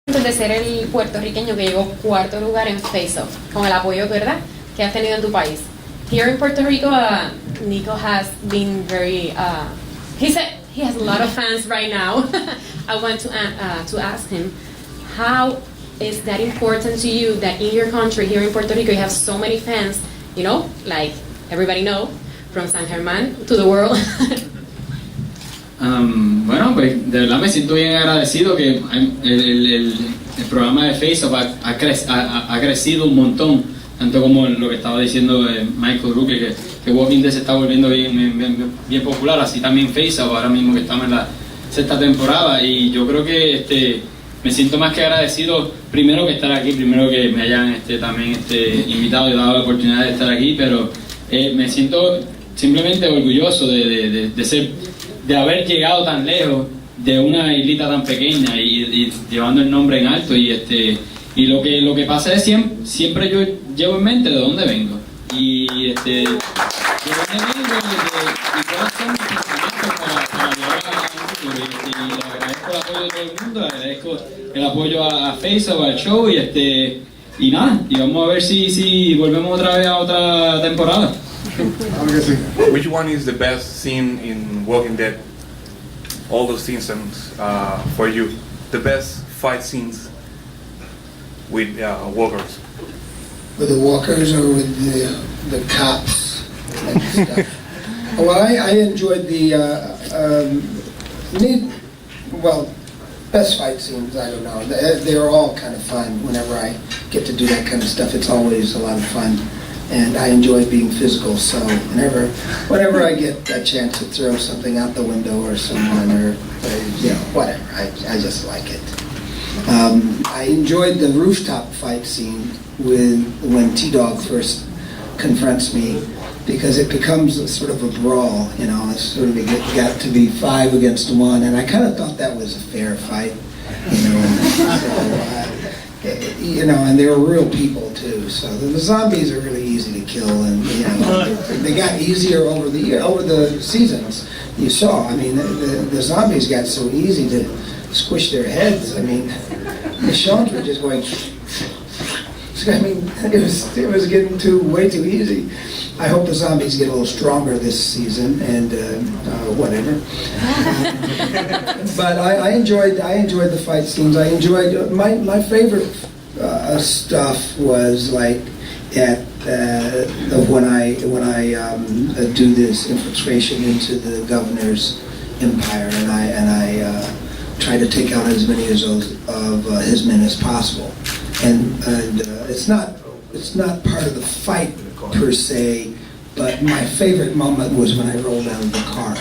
De ser el puertorriqueño que llegó cuarto lugar en Face Off, con el apoyo, ¿verdad?, que has tenido en tu país. Here in Puerto Rico, Nico has been very, he said he has a lot of fans right now. I want to ask him, how is that important to you that in your country, here in Puerto Rico, you have so many fans, you know, like everybody know, from San Germán to the world? Bueno, pues de verdad me siento bien agradecido que el programa de Face Off ha crecido un montón, tanto como lo que estaba diciendo Michael Ruque, que Walking Dead se está volviendo bien popular, así también Face Off, ahora mismo que estamos en la sexta temporada, y yo creo que me siento más que agradecido, primero que estar aquí, primero que me hayan también invitado y dado la oportunidad de estar aquí, pero me siento simplemente orgulloso de haber llegado tan lejos de una islita tan pequeña y llevando el nombre en alto, y lo que pasa es siempre yo llevo en mente de dónde vengo y de dónde vengo y cuáles son mis pensamientos para llevar a un futuro, y le agradezco el apoyo de todo el mundo, le agradezco el apoyo a Face Off, al show, y nada, y vamos a ver si volvemos otra vez a otra temporada. Which one is the best scene in Walking Dead? All the seasons for you. The best fight scenes with walkers. With the walkers or with the cops and stuff? Well, I enjoyed best fight scenes, I don't know. They're all kind of fun. Whenever I get to do that kind of stuff, it's always a lot of fun. And I enjoy being physical, so whenever I get a chance to throw something out the window or someone, or whatever, I just like it. I enjoyed the rooftop fight scene when T-Dog first confronts me, because it becomes a sort of a brawl, it's sort of got to be 5 against 1, and I kind of thought that was a fair fight, and they were real people too. So the zombies are really easy to kill, and they got easier over the seasons. You saw, I mean, the zombies got so easy to squish their heads. I mean, the Shawns were just going. I mean, it was getting way too easy. I hope the zombies get a little stronger this season, and whatever. But I enjoyed the fight scenes. I enjoyed my favorite stuff was like at when I do this infiltration into the governor's empire, and I try to take out as many of his men as possible. And it's not part of the fight per se, but my favorite moment was when I rolled out of the car.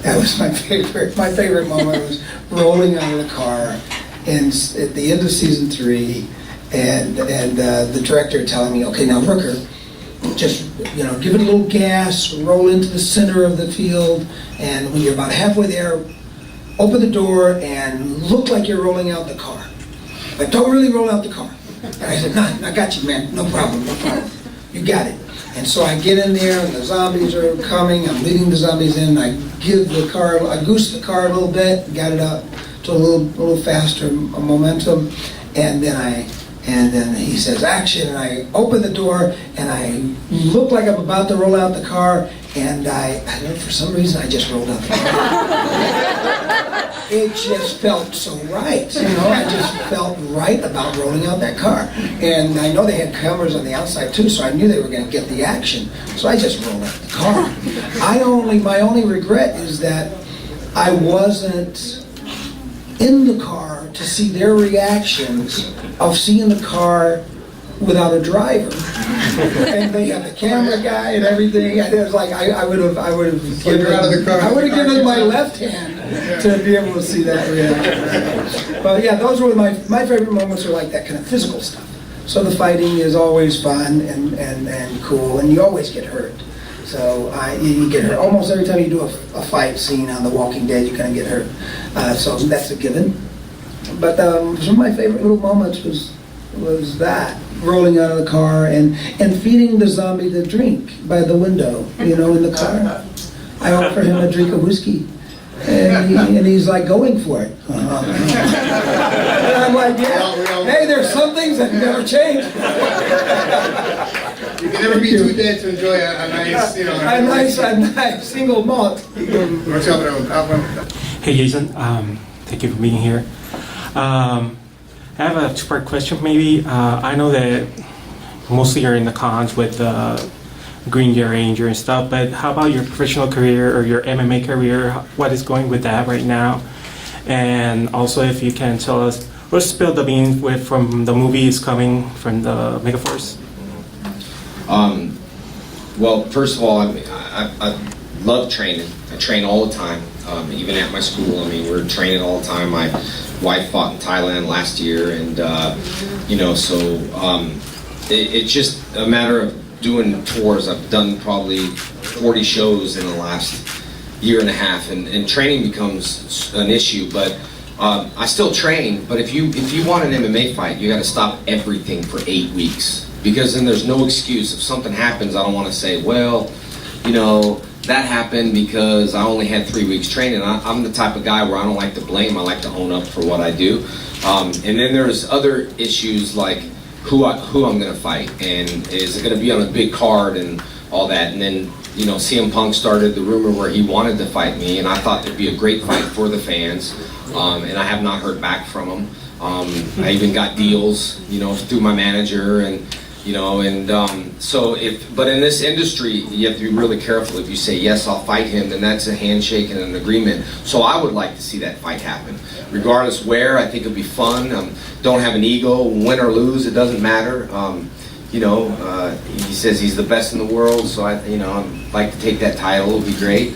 That was my favorite. My favorite moment was rolling out of the car, and at the end of season 3, and the director telling me, "Okay, now Rooker, just give it a little gas, roll into the center of the field, and when you're about halfway there, open the door and look like you're rolling out the car. But don't really roll out the car." And I said, "No, I got you, man. No problem. You got it." And so I get in there, and the zombies are coming. I'm leading the zombies in. I goose the car a little bit, got it up to a little faster momentum, and then he says action, and I open the door, and I look like I'm about to roll out the car, and I don't know, for some reason I just rolled out the car. It just felt so right, I just felt right about rolling out that car. And I know they had cameras on the outside too, so I knew they were going to get the action. So I just rolled out the car. My only regret is that I wasn't in the car to see their reactions of seeing the car without a driver. And they have the camera guy and everything. And it was like I would have given my left hand to be able to see that reaction. But yeah, those were my favorite moments. Are like that kind of physical stuff. So the fighting is always fun and cool, and you always get hurt. So you get hurt almost every time you do a fight scene on The Walking Dead. You kind of get hurt. So that's a given. But some of my favorite little moments was that, rolling out of the car and feeding the zombie the drink by the window, in the car. I offer him a drink of whiskey, and he's like going for it. And I'm like, yeah, hey, there's some things that never change. You can never be too dead to enjoy a nice, you know. A nice single malt. Hey Jason, thank you for being here. I have a two-part question maybe. I know that mostly you're in the cons with Green Ranger and stuff, but how about your professional career or your MMA career? What is going with that right now? And also if you can tell us, or spill the beans with from the movies coming from the Megaforce. Well, first of all, I love training. I train all the time, even at my school. I mean, we're training all the time. My wife fought in Thailand last year, and you know, so it's just a matter of doing tours. I've done probably 40 shows in the last year and a half, and training becomes an issue. But I still train. But if you want an MMA fight, you got to stop everything for 8 weeks. Because then there's no excuse. If something happens, I don't want to say, well, you know, that happened because I only had 3 weeks training. I'm the type of guy where I don't like to blame. I like to own up for what I do. And then there's other issues like who I'm going to fight. And is it going to be on a big card and all that. And then, you know, CM Punk started the rumor where he wanted to fight me. And I thought it'd be a great fight for the fans. And I have not heard back from him. I even got deals, you know, through my manager and... You know, and but in this industry, you have to be really careful. If you say, yes, I'll fight him, then that's a handshake and an agreement. So I would like to see that fight happen. Regardless where, I think it'll be fun. Don't have an ego, win or lose, it doesn't matter. You know, he says he's the best in the world, so I'd like to take that title, it would be great.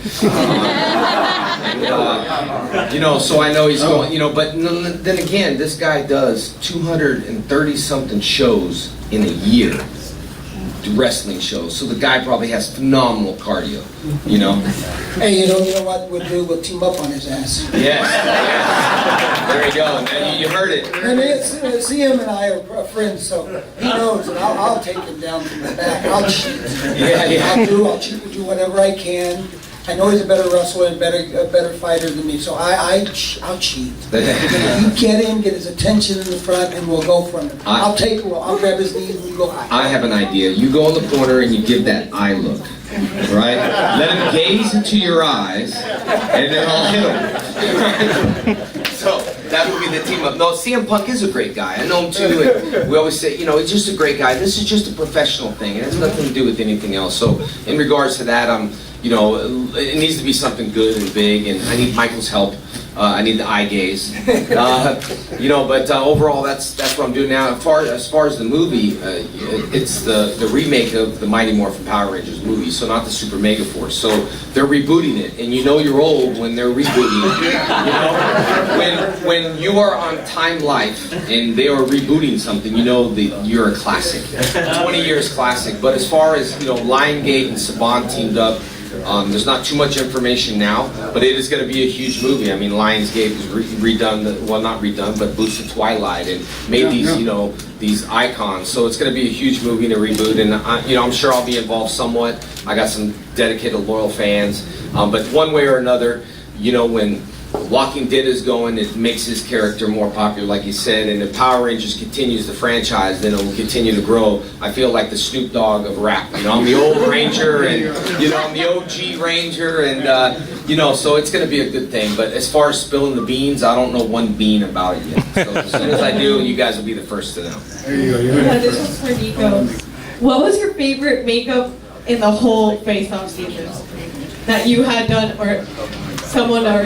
You know, so I know he's going, you know, but then again, this guy does 230-something shows in a year, wrestling shows. So the guy probably has phenomenal cardio, you know. Hey, you know what we'll do? We'll team up on his ass. Yes. There you go. You heard it. I mean, CM and I are friends, so he knows that I'll take him down from the back. I'll cheat. Yeah. I'll cheat and do whatever I can. I know he's a better wrestler and a better fighter than me, so I'll cheat. You get him, get his attention in the front, and we'll go from it. I'll grab his knees and we go high. I have an idea. You go in the corner and you give that eye look, right? Let him gaze into your eyes, and then I'll hit him. So that would be the team up. No, CM Punk is a great guy. I know him too. And we always say, you know, he's just a great guy. This is just a professional thing. It has nothing to do with anything else. So in regards to that, you know, it needs to be something good and big, and I need Michael's help. I need the eye gaze. You know, but overall, that's what I'm doing now. As far as the movie, it's the remake of the Mighty Morphin Power Rangers movie, so not the Super Mega Force. So they're rebooting it, and you know you're old when they're rebooting it. You know, when you are on Time Life and they are rebooting something, you know you're a classic, 20 years classic. But as far as, you know, Lionsgate and Saban teamed up. There's not too much information now, but it is going to be a huge movie. I mean, Lionsgate was redone, well, not redone, but boosted Twilight and made these, you know, these icons. So it's going to be a huge movie to reboot, and you know, I'm sure I'll be involved somewhat. I got some dedicated, loyal fans, but one way or another, you know, when Walking Dead is going, it makes his character more popular, like you said, and if Power Rangers continues the franchise, then it will continue to grow. I feel like the Snoop Dogg of rap. You know, I'm the old Ranger, and, you know, I'm the OG Ranger, and, you know, so it's going to be a good thing. But as far as spilling the beans, I don't know one bean about it yet. So as soon as I do, you guys will be the first to know. There you go. This one's for Nico. What was your favorite makeup in the whole face-off season that you had done, or someone or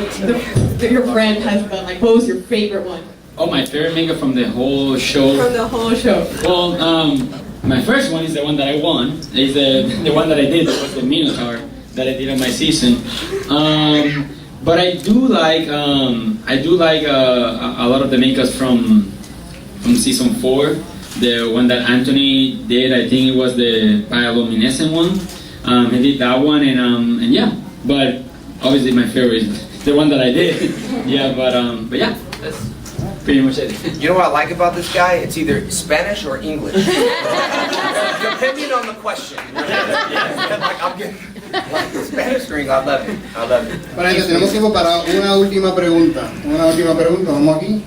your friend has done? Like, what was your favorite one? Oh, my favorite makeup from the whole show. From the whole show. Well, my first one is the one that I won. Is the one that I did. That was the Minotaur that I did on my season. But I do like a lot of the makeups from season 4. The one that Anthony did, I think it was the bioluminescent one. He did that one, and yeah. But obviously my favorite is the one that I did. Yeah, but yeah, that's pretty much it. You know what I like about this guy? It's either Spanish or English. Depending on the question. Like, I'm getting... Spanish ring, I love it. I love it. Bueno, gente, tenemos tiempo para una última pregunta. Vamos aquí.